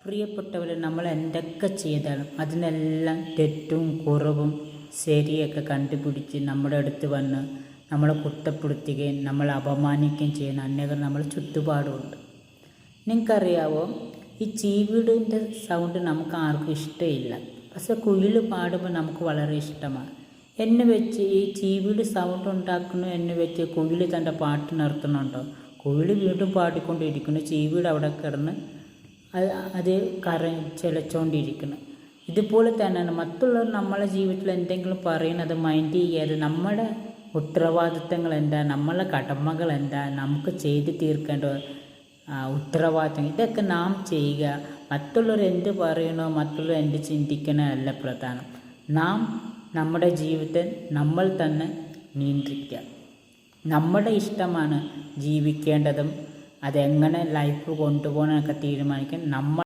പ്രിയപ്പെട്ടവരെ, നമ്മൾ എന്തൊക്കെ ചെയ്താലും അതിനെല്ലാം തെറ്റും കുറവും ശരിയൊക്കെ കണ്ടുപിടിച്ച് നമ്മുടെ അടുത്ത് വന്ന് നമ്മളെ കുറ്റപ്പെടുത്തുകയും നമ്മളെ അപമാനിക്കുകയും ചെയ്യുന്ന അനേകം നമ്മളെ ചുറ്റുപാടുമുണ്ട്. നിങ്ങൾക്കറിയാവോ, ഈ ചീവീടിൻ്റെ സൗണ്ട് നമുക്ക് ആർക്കും ഇഷ്ടമില്ല. പക്ഷെ കുയിൽ പാടുമ്പോൾ നമുക്ക് വളരെ ഇഷ്ടമാണ്. എന്നെ വെച്ച് ഈ ചീവീട് സൗണ്ട് ഉണ്ടാക്കുന്നു എന്നെ വെച്ച് കുയിൽ തൻ്റെ പാട്ട് നിർത്തുന്നുണ്ടോ? കുയിൽ വീണ്ടും പാടിക്കൊണ്ടിരിക്കുന്നു, ചീവീട് അവിടെ കിടന്ന് അത് ചിലച്ചുകൊണ്ടിരിക്കുന്നു. ഇതുപോലെ തന്നെയാണ് മറ്റുള്ളവർ നമ്മളെ ജീവിതത്തിൽ എന്തെങ്കിലും പറയുന്നത് മൈൻഡ് ചെയ്യാതെ നമ്മുടെ ഉത്തരവാദിത്തങ്ങൾ എന്താ, നമ്മളെ കടമകൾ എന്താ, നമുക്ക് ചെയ്ത് തീർക്കേണ്ട ഉത്തരവാദിത്തങ്ങൾ, ഇതൊക്കെ നാം ചെയ്യുക. മറ്റുള്ളവർ എന്ത് പറയണോ, മറ്റുള്ളവർ എന്ത് ചിന്തിക്കണോ അല്ല പ്രധാനം. നാം നമ്മുടെ ജീവിതത്തെ നമ്മൾ തന്നെ നിയന്ത്രിക്കുക. നമ്മുടെ ഇഷ്ടമാണ് ജീവിക്കേണ്ടതും അതെങ്ങനെ ലൈഫ് കൊണ്ടുപോകണമെന്നൊക്കെ തീരുമാനിക്കാൻ നമ്മൾ